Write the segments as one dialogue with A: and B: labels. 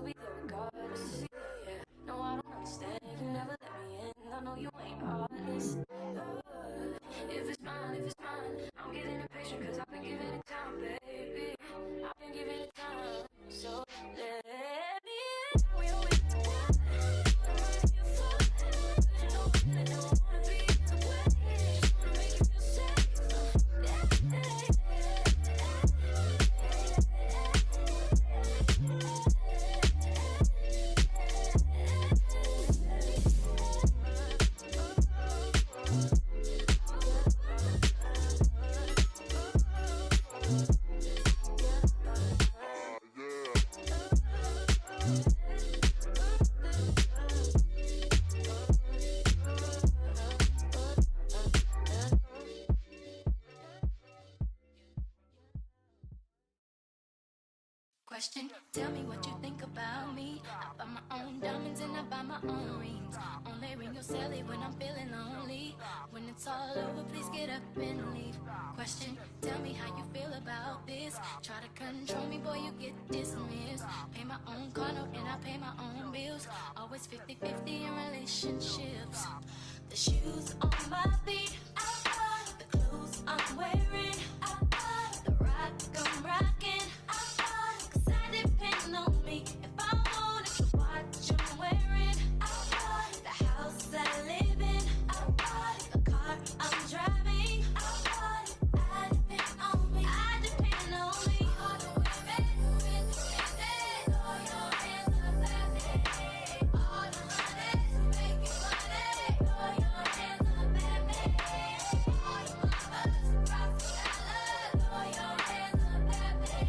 A: be there regardless. Yeah, no, I don't understand. You never let me in. I know you ain't honest. If it's mine, I'm getting impatient because I've been giving it time, baby. I've been giving it time, so let me in. We don't be you fall, you know I don't wanna be in the way. Just wanna make you feel safe. Question, tell me what you think about me. I buy my own diamonds and I buy my own rings. Only ring your celly when I'm feeling lonely. When it's all over, please get up and leave. Question, tell me how you feel about this. Try to control me, boy, you get dismissed. Pay my own car note and I pay my own bills. Always 50-50 in relationships. The shoes on my feet, the clothes I'm wearing, the rock I'm rocking. Depend on me if I want it. The watch I'm wearing, the house I live in, the car I'm driving. I depend on me. I depend on me. All the women, all your hands up at me. All the honeys who make you money. All your hands up at me. All the mamas who rock the dollar. All your hands up at me.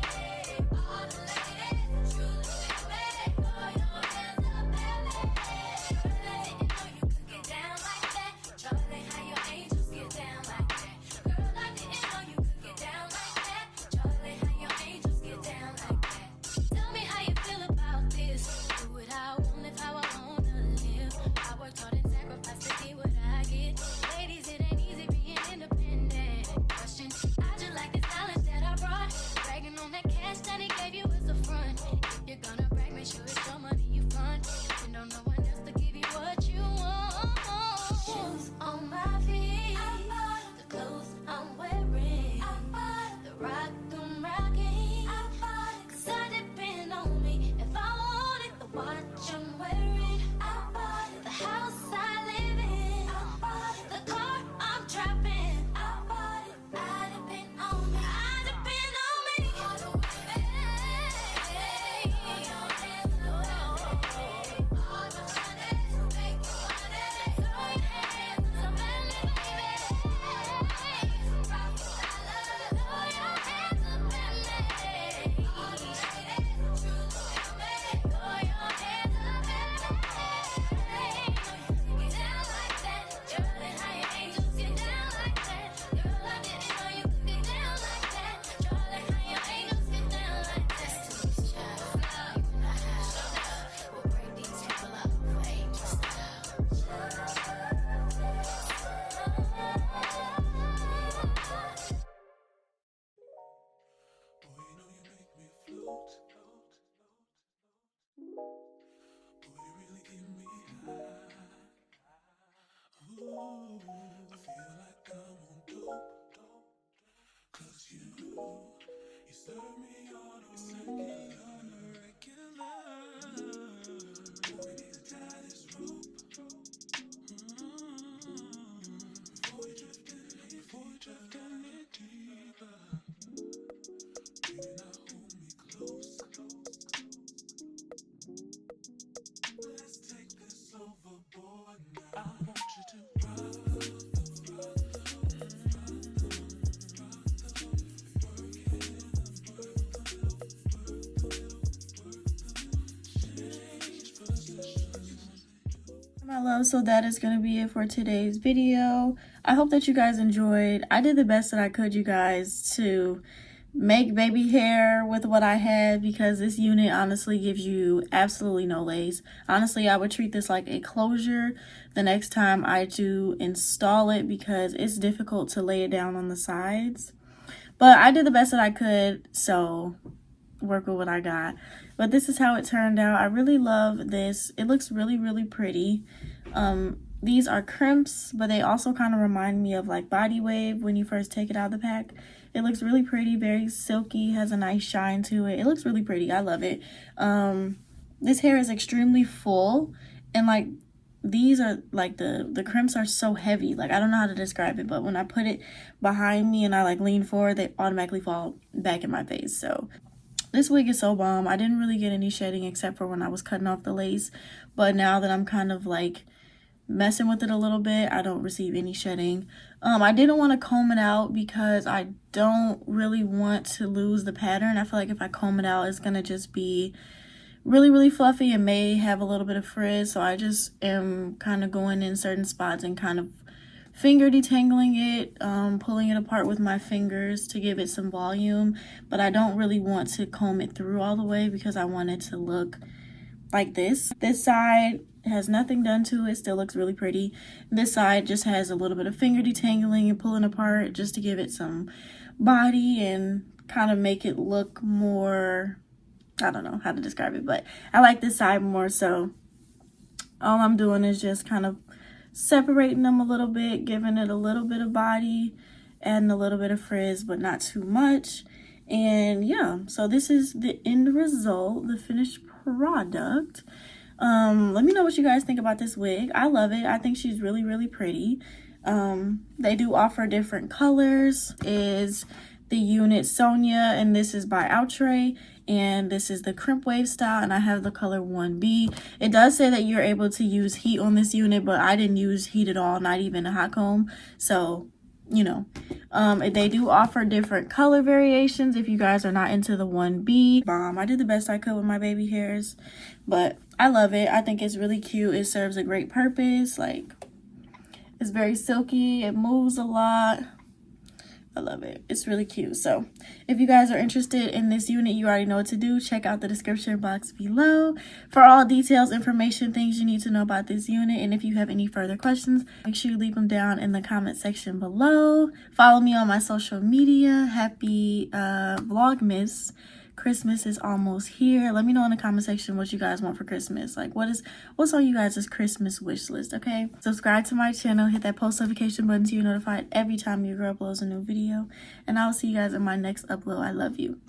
A: All the ladies who truly feel me. All your hands up at me. Girl, I didn't know you could get down like that. Charlie, how your angels get down like that. Girl, I didn't know you could get down like that. Charlie, how your angels get down like that. Tell me how you feel about this. Do it how I want, live how I wanna live. I worked hard and sacrificed to get what I get. Ladies, it ain't easy being independent. Question, I just like this knowledge that I brought. Bragging on that cash that he gave you is a front. If you're gonna brag, make sure it's your money you fund. And don't no one else to give you what you want. Shoes on my feet, the clothes I'm wearing, the rock I'm rocking. 'Cause I depend on me if I want it. The watch I'm wearing, the house I live in, the car I'm driving. I depend on me. I depend on me. All the women, all your hands up at me. All the honeys who make you money. Throw your hands up at me, baby. Rock the dollar. Throw your hands up at me. All the ladies who truly feel me. Throw your hands up at me. Know you could get down like that. Charlie, how your angels get down like that. Girl, I didn't know you could get down like that. Charlie, how your angels get down like that. Destiny's Child, you in the house. We'll break these people up for angel style.
B: Boy, you know you make me float. Boy, you really get me high. Ooh, I feel like I'm on dope. 'Cause you serve me on a regular. Boy, we need to tie this rope. Before we drift any deeper. Baby, now hold me close. Let's take this overboard now. I want you to
C: my love, so that is gonna be it for today's video. I hope that you guys enjoyed. I did the best that I could, you guys, to make baby hair with what I had, because this unit honestly gives you absolutely no lace. Honestly, I would treat this like a closure the next time I do install it, because it's difficult to lay it down on the sides. But I did the best that I could, so work with what I got. But this is how it turned out. I really love this. It looks really, really pretty. These are crimps, but they also kind of remind me of like Body Wave when you first take it out of the pack. It looks really pretty, very silky, has a nice shine to it. It looks really pretty. I love it. This hair is extremely full, and like these are like the crimps are so heavy. Like I don't know how to describe it, but when I put it behind me and I like lean forward, they automatically fall back in my face. So this wig is so bomb. I didn't really get any shedding except for when I was cutting off the lace, but now that I'm kind of like messing with it a little bit, I don't receive any shedding. I didn't want to comb it out because I don't really want to lose the pattern. I feel like if I comb it out, it's gonna just be really, really fluffy and may have a little bit of frizz. So I just am kind of going in certain spots and kind of finger detangling it, pulling it apart with my fingers to give it some volume. But I don't really want to comb it through all the way because I want it to look like this. This side has nothing done to it, still looks really pretty. This side just has a little bit of finger detangling and pulling apart just to give it some body and kind of make it look more, I don't know how to describe it, but I like this side more. So all I'm doing is just kind of separating them a little bit, giving it a little bit of body and a little bit of frizz, but not too much. And yeah, so this is the end result, the finished product. Let me know what you guys think about this wig. I love it. I think she's really, really pretty. They do offer different colors. Is the unit Sonya, and this is by Outre, and this is the crimp wave style, and I have the color 1B. It does say that you're able to use heat on this unit, but I didn't use heat at all, not even a hot comb. So you know, they do offer different color variations if you guys are not into the 1B. I did the best I could with my baby hairs, but I love it. I think it's really cute. It serves a great purpose. Like, it's very silky. It moves a lot. I love it. It's really cute. So if you guys are interested in this unit, you already know what to do. Check out the description box below for all details, information, things you need to know about this unit. And if you have any further questions, make sure you leave them down in the comment section below. Follow me on my social media. Happy Vlogmas. Christmas is almost here. Let me know in the comment section what you guys want for Christmas. Like, what's on you guys' Christmas wish list, okay? Subscribe to my channel. Hit that post notification button so you're notified every time your girl uploads a new video. And I'll see you guys in my next upload. I love you.